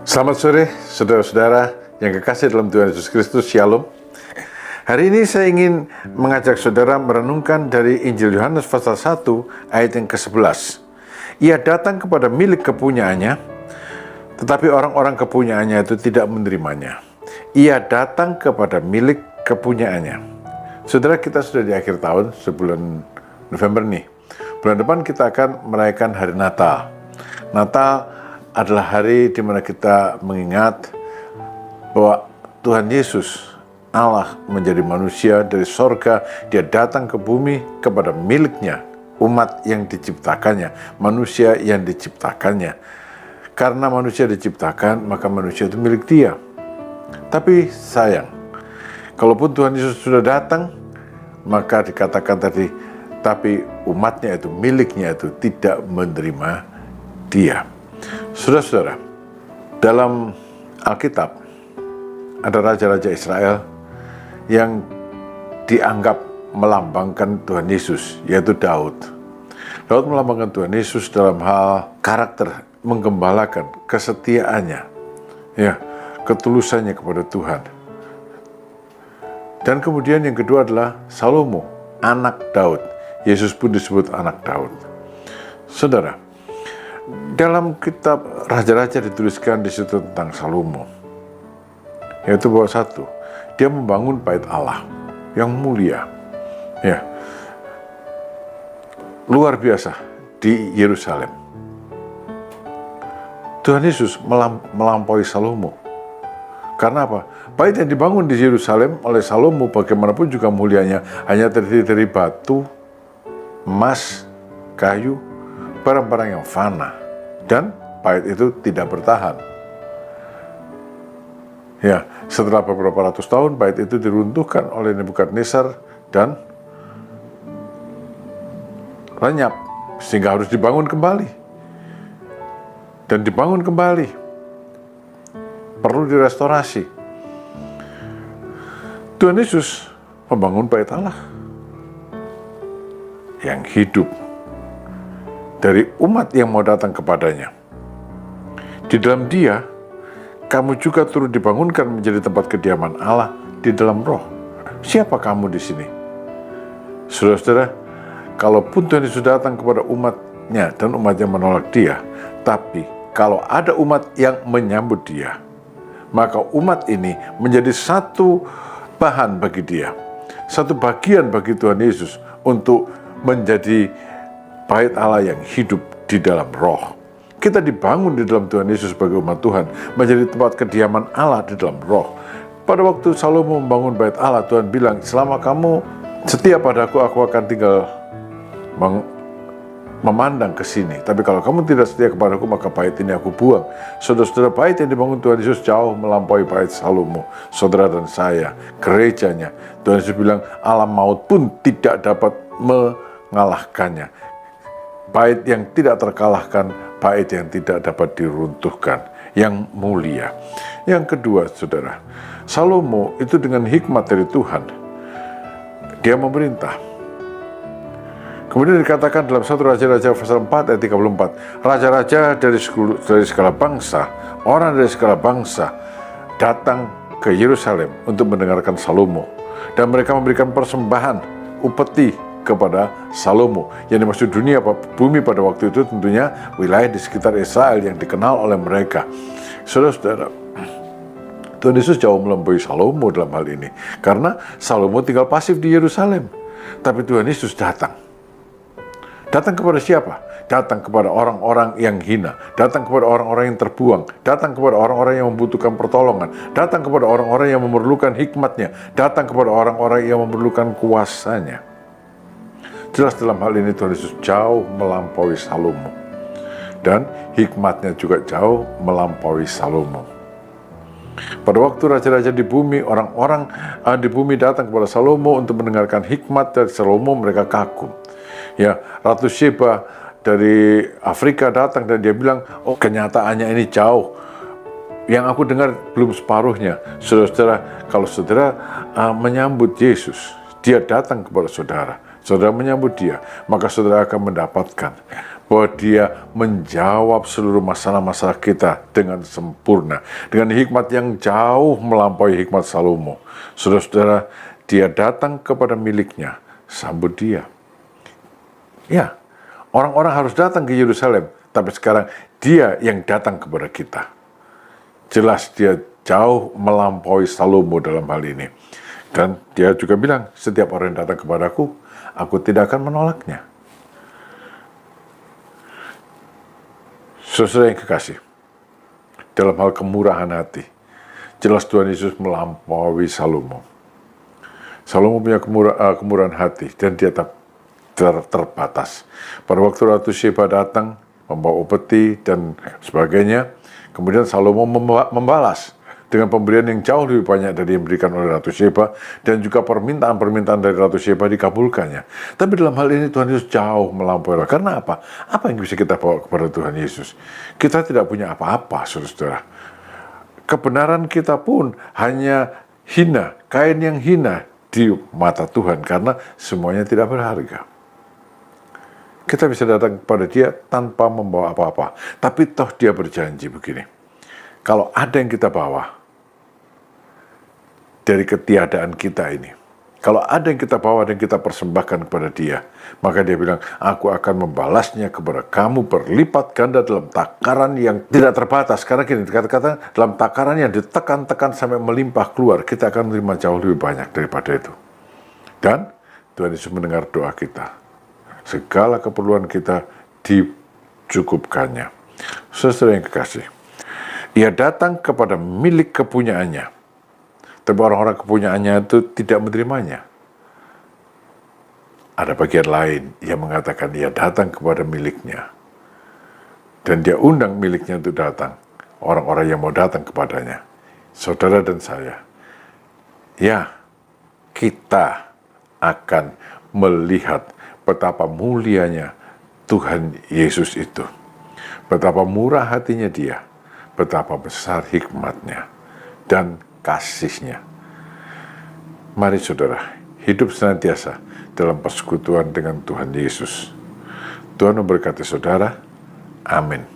Selamat sore, saudara-saudara yang kekasih dalam Tuhan Yesus Kristus, Shalom. Hari ini saya ingin mengajak saudara merenungkan dari Injil Yohanes pasal 1 ayat yang ke-11. Ia datang kepada milik kepunyaannya, tetapi orang-orang kepunyaannya itu tidak menerimanya. Ia datang kepada milik kepunyaannya. Saudara, kita sudah di akhir tahun, sebulan November nih. Bulan depan kita akan merayakan hari Natal. Natal adalah hari di mana kita mengingat bahwa Tuhan Yesus, Allah menjadi manusia dari sorga, dia datang ke bumi kepada miliknya, umat yang diciptakannya, manusia yang diciptakannya. Karena manusia diciptakan, maka manusia itu milik dia. Tapi sayang, kalaupun Tuhan Yesus sudah datang, maka dikatakan tadi, tapi umatnya itu, miliknya itu tidak menerima dia. Saudara-saudara, dalam Alkitab ada raja-raja Israel yang dianggap melambangkan Tuhan Yesus, yaitu Daud. Daud melambangkan Tuhan Yesus dalam hal karakter, menggembalakan, kesetiaannya, ya, ketulusannya kepada Tuhan. Dan kemudian yang kedua adalah Salomo, anak Daud. Yesus pun disebut anak Daud. Saudara, dalam kitab Raja-Raja dituliskan di situ tentang Salomo, yaitu bahwa satu, dia membangun bait Allah yang mulia, ya, luar biasa di Yerusalem. Tuhan Yesus melampaui Salomo. Karena apa? Bait yang dibangun di Yerusalem oleh Salomo bagaimanapun juga mulianya hanya terdiri dari batu, emas, kayu, barang-barang yang fana, dan bait itu tidak bertahan. Ya, setelah beberapa ratus tahun bait itu diruntuhkan oleh Nebukadnezar dan lenyap, sehingga harus dibangun kembali. Dan dibangun kembali, perlu direstorasi. Tuhan Yesus membangun bait Allah yang hidup dari umat yang mau datang kepadanya. Di dalam dia, kamu juga turut dibangunkan menjadi tempat kediaman Allah di dalam roh. Siapa kamu di sini? Saudara-saudara, kalaupun Tuhan Yesus datang kepada umatnya dan umatnya menolak dia, tapi kalau ada umat yang menyambut dia, maka umat ini menjadi satu bahan bagi dia, satu bagian bagi Tuhan Yesus untuk menjadi bait Allah yang hidup di dalam roh. Kita dibangun di dalam Tuhan Yesus sebagai umat Tuhan, menjadi tempat kediaman Allah di dalam roh. Pada waktu Salomo membangun bait Allah, Tuhan bilang, selama kamu setia padaku, aku akan tinggal memandang ke sini. Tapi kalau kamu tidak setia kepadaku, maka bait ini aku buang. Saudara-saudara, bait yang dibangun Tuhan Yesus jauh melampaui bait Salomo. Saudara dan saya, gerejanya, Tuhan Yesus bilang, alam maut pun tidak dapat mengalahkannya. Bait yang tidak terkalahkan, bait yang tidak dapat diruntuhkan, yang mulia. Yang kedua, saudara, Salomo itu dengan hikmat dari Tuhan, dia memerintah. Kemudian dikatakan dalam 1 Raja-Raja pasal 4 ayat 34, raja-raja dari segala bangsa, orang dari segala bangsa datang ke Yerusalem untuk mendengarkan Salomo, dan mereka memberikan persembahan upeti kepada Salomo. Yang dimaksud dunia, bumi pada waktu itu tentunya wilayah di sekitar Israel yang dikenal oleh mereka. Saudara-saudara, Tuhan Yesus jauh melampaui Salomo dalam hal ini, karena Salomo tinggal pasif di Yerusalem, tapi Tuhan Yesus datang. Datang kepada siapa? Datang kepada orang-orang yang hina, datang kepada orang-orang yang terbuang, datang kepada orang-orang yang membutuhkan pertolongan, datang kepada orang-orang yang memerlukan hikmatnya, datang kepada orang-orang yang memerlukan kuasanya. Jelas dalam hal ini Tuhan Yesus jauh melampaui Salomo, dan hikmatnya juga jauh melampaui Salomo. Pada waktu raja-raja di bumi, orang-orang di bumi datang kepada Salomo untuk mendengarkan hikmat dari Salomo, mereka kagum. Ya, Ratu Sheba dari Afrika datang dan dia bilang, oh, kenyataannya ini jauh. Yang aku dengar belum separuhnya. Saudara-saudara, kalau saudara menyambut Yesus, dia datang kepada saudara, saudara menyambut dia, maka saudara akan mendapatkan bahwa dia menjawab seluruh masalah-masalah kita dengan sempurna, dengan hikmat yang jauh melampaui hikmat Salomo. Saudara-saudara, dia datang kepada miliknya, sambut dia. Ya, orang-orang harus datang ke Yerusalem, tapi sekarang dia yang datang kepada kita. Jelas dia jauh melampaui Salomo dalam hal ini. Dan dia juga bilang, setiap orang yang datang kepadaku, aku tidak akan menolaknya. Saudara yang kekasih, dalam hal kemurahan hati, jelas Tuhan Yesus melampaui Salomo. Salomo punya kemurahan hati dan dia terbatas. Pada waktu Ratu Sheba datang, membawa peti dan sebagainya, kemudian Salomo membalas dengan pemberian yang jauh lebih banyak dari yang diberikan oleh Ratu Sheba, dan juga permintaan-permintaan dari Ratu Sheba dikabulkannya. Tapi dalam hal ini Tuhan Yesus jauh melampaui. Karena apa? Apa yang bisa kita bawa kepada Tuhan Yesus? Kita tidak punya apa-apa, saudara. Kebenaran kita pun hanya hina, kain yang hina di mata Tuhan, karena semuanya tidak berharga. Kita bisa datang kepada dia tanpa membawa apa-apa. Tapi toh dia berjanji begini, kalau ada yang kita bawa dari ketiadaan kita ini, kalau ada yang kita bawa dan kita persembahkan kepada dia, maka dia bilang, aku akan membalasnya kepada kamu berlipat ganda dalam takaran yang tidak terbatas. Karena gini, kata-kata dalam takaran yang ditekan-tekan sampai melimpah keluar, kita akan menerima jauh lebih banyak daripada itu. Dan Tuhan Yesus mendengar doa kita. Segala keperluan kita dicukupkannya. Saudara yang kekasih, ia datang kepada milik kepunyaannya, tapi orang-orang kepunyaannya itu tidak menerimanya. Ada bagian lain yang mengatakan ia datang kepada miliknya, dan dia undang miliknya untuk datang, orang-orang yang mau datang kepadanya, saudara dan saya. Ya, kita akan melihat betapa mulianya Tuhan Yesus itu, betapa murah hatinya dia, betapa besar hikmatnya dan kasihnya. Mari saudara, hidup senantiasa dalam persekutuan dengan Tuhan Yesus. Tuhan memberkati saudara. Amin.